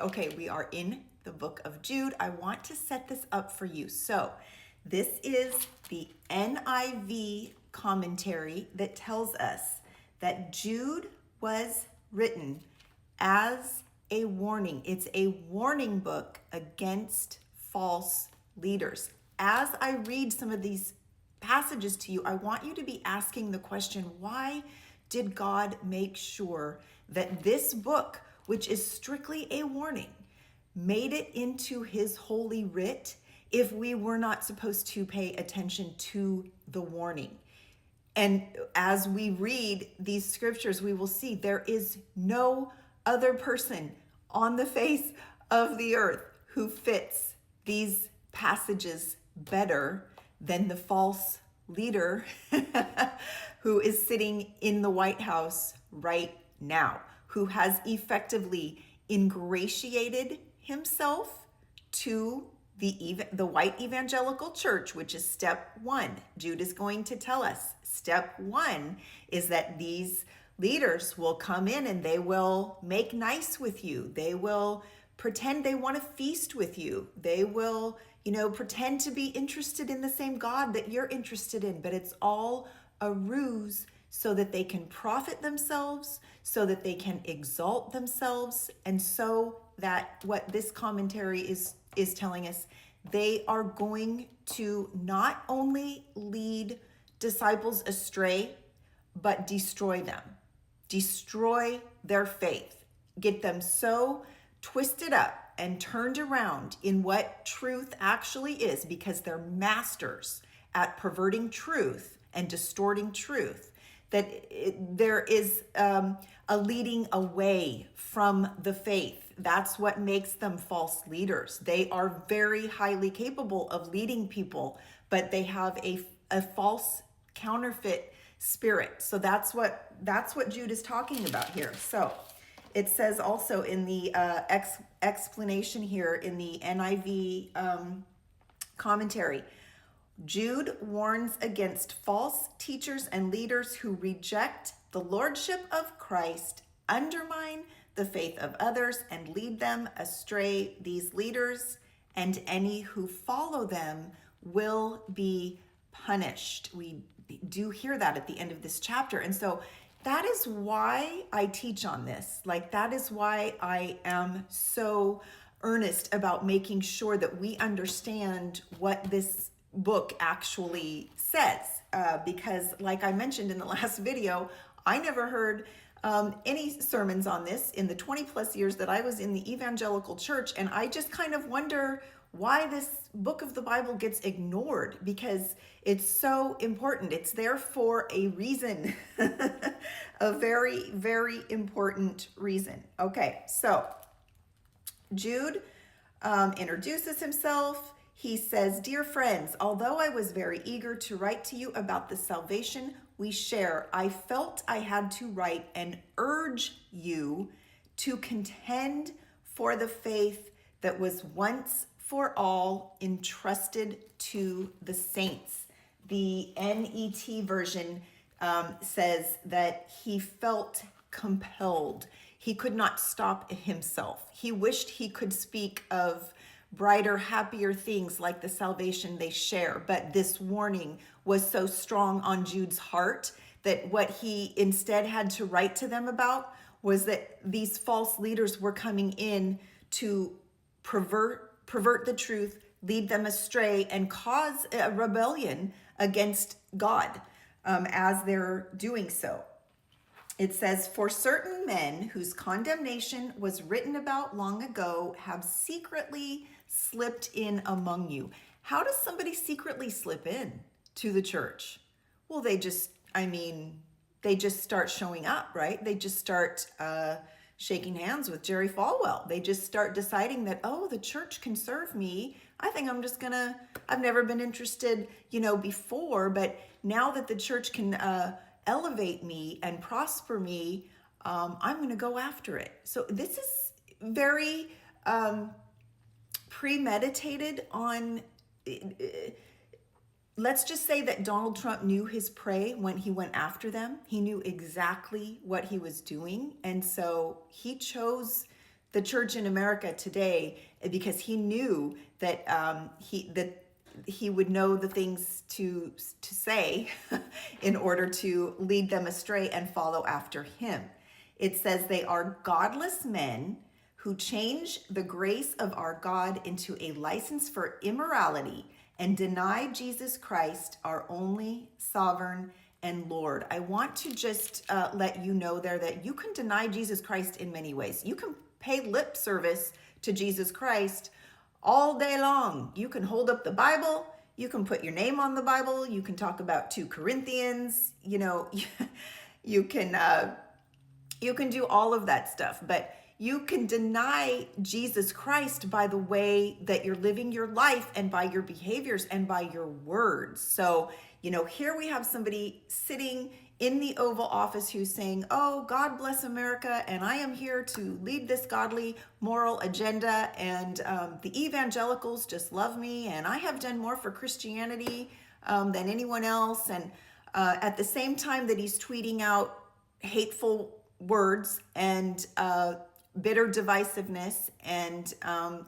Okay, we are in the book of Jude. I want to set this up for you. So, this is the NIV commentary that tells us that Jude was written as a warning. It's a warning book against false leaders. As I read some of these passages to you, I want you to be asking the question, why did God make sure that this book, which is strictly a warning, made it into his holy writ if we were not supposed to pay attention to the warning? And as we read these scriptures, we will see there is no other person on the face of the earth who fits these passages better than the false leader who is sitting in the White House right now, who has effectively ingratiated himself to the white evangelical church, which is step one. Jude is going to tell us step one is that these leaders will come in and they will make nice with you. They will pretend they want to feast with you. They will, pretend to be interested in the same God that you're interested in, but it's all a ruse so that they can profit themselves, so that they can exalt themselves, and so that what this commentary is telling us, they are going to not only lead disciples astray, but destroy them, destroy their faith, get them so twisted up and turned around in what truth actually is, because they're masters at perverting truth and distorting truth, that there is a leading away from the faith. That's what makes them false leaders. They are very highly capable of leading people, but they have a false counterfeit spirit. So that's what Jude is talking about here. So it says also in the explanation here in the NIV commentary, Jude warns against false teachers and leaders who reject the lordship of Christ, undermine the faith of others, and lead them astray. These leaders and any who follow them will be punished. We do hear that at the end of this chapter. And so that is why I teach on this. That is why I am so earnest about making sure that we understand what this book actually says. Because like I mentioned in the last video, I never heard any sermons on this in the 20 plus years that I was in the evangelical church. And I just kind of wonder why this book of the Bible gets ignored, because it's so important. It's there for a reason, a very, very important reason. Okay, so Jude introduces himself. He says, "Dear friends, although I was very eager to write to you about the salvation we share, I felt I had to write and urge you to contend for the faith that was once for all entrusted to the saints." The NET version says that he felt compelled. He could not stop himself. He wished he could speak of brighter, happier things like the salvation they share, but this warning was so strong on Jude's heart that what he instead had to write to them about was that these false leaders were coming in to pervert the truth, lead them astray, and cause a rebellion against God as they're doing so. It says, "For certain men whose condemnation was written about long ago have secretly slipped in among you." How does somebody secretly slip in to the church? Well, they just start showing up, right? They just start shaking hands with Jerry Falwell. They just start deciding that, oh, the church can serve me. I think I've never been interested, before, but now that the church can elevate me and prosper me, I'm going to go after it. So this is very premeditated on. Let's just say that Donald Trump knew his prey when he went after them. He knew exactly what he was doing. And so he chose the church in America today, because he knew that he would know the things to say in order to lead them astray and follow after him. It says they are godless men who change the grace of our God into a license for immorality and deny Jesus Christ, our only sovereign and Lord. I want to just let you know there that you can deny Jesus Christ in many ways. You can pay lip service to Jesus Christ all day long. You can hold up the Bible. You can put your name on the Bible. You can talk about 2 Corinthians. You know, you can do all of that stuff, but you can deny Jesus Christ by the way that you're living your life and by your behaviors and by your words. So, you know, here we have somebody sitting in the Oval Office who's saying, oh, God bless America, and I am here to lead this godly moral agenda, and the evangelicals just love me, and I have done more for Christianity than anyone else. And at the same time that he's tweeting out hateful words and bitter divisiveness and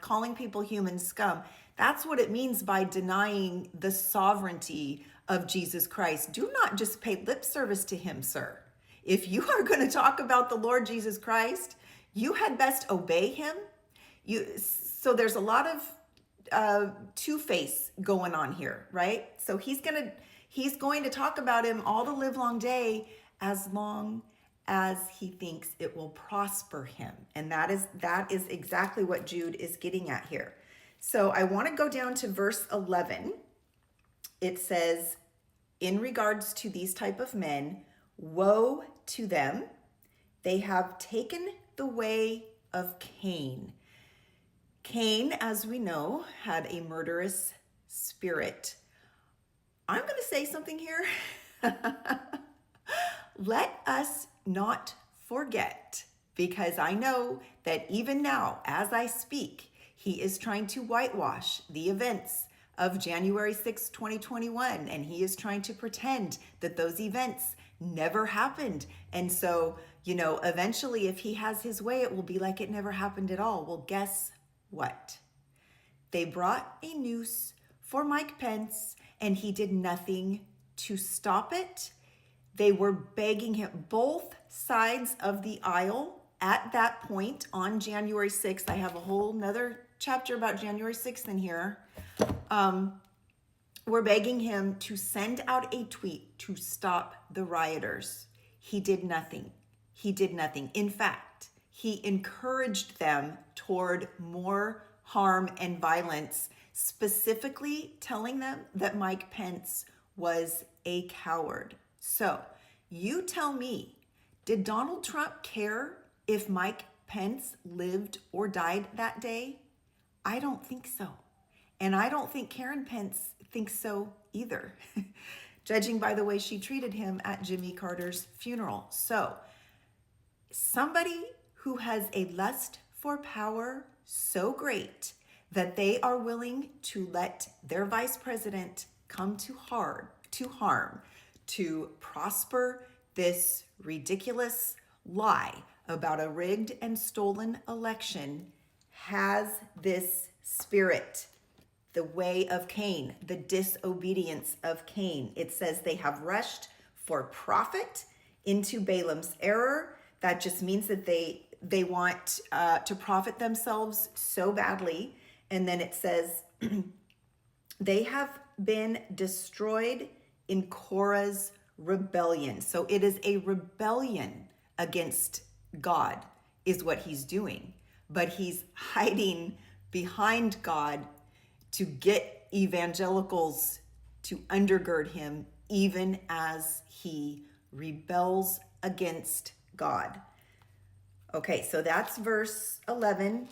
calling people human scum. That's what it means by denying the sovereignty of Jesus Christ. Do not just pay lip service to him, sir. If you are going to talk about the Lord Jesus Christ, you had best obey him. So there's a lot of two-face going on here, right? So he's going to talk about him all the live long day as long as he thinks it will prosper him. And that is exactly what Jude is getting at here. So I want to go down to verse 11. It says, in regards to these type of men, woe to them. They have taken the way of Cain. Cain, as we know, had a murderous spirit. I'm going to say something here. Let us not forget, because I know that even now, as I speak, he is trying to whitewash the events of January 6, 2021, and he is trying to pretend that those events never happened. And so, you know, eventually, if he has his way, it will be like it never happened at all. Well, guess what? They brought a noose for Mike Pence, and he did nothing to stop it. They were begging him, both sides of the aisle at that point on January 6th. I have a whole nother chapter about January 6th in here. We're begging him to send out a tweet to stop the rioters. He did nothing. He did nothing. In fact, he encouraged them toward more harm and violence, specifically telling them that Mike Pence was a coward. So you tell me, did Donald Trump care if Mike Pence lived or died that day? I don't think so. And I don't think Karen Pence thinks so either, judging by the way she treated him at Jimmy Carter's funeral. So somebody who has a lust for power so great that they are willing to let their vice president come to harm, to prosper this ridiculous lie about a rigged and stolen election, has this spirit, the way of Cain, the disobedience of Cain. It says they have rushed for profit into Balaam's error. That just means that they want to profit themselves so badly. And then it says they have been destroyed in Korah's rebellion. So it is a rebellion against God is what he's doing. But he's hiding behind God to get evangelicals to undergird him even as he rebels against God. Okay, so that's verse 11.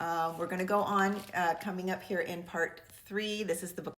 We're going to go on coming up here in part 3. This is the book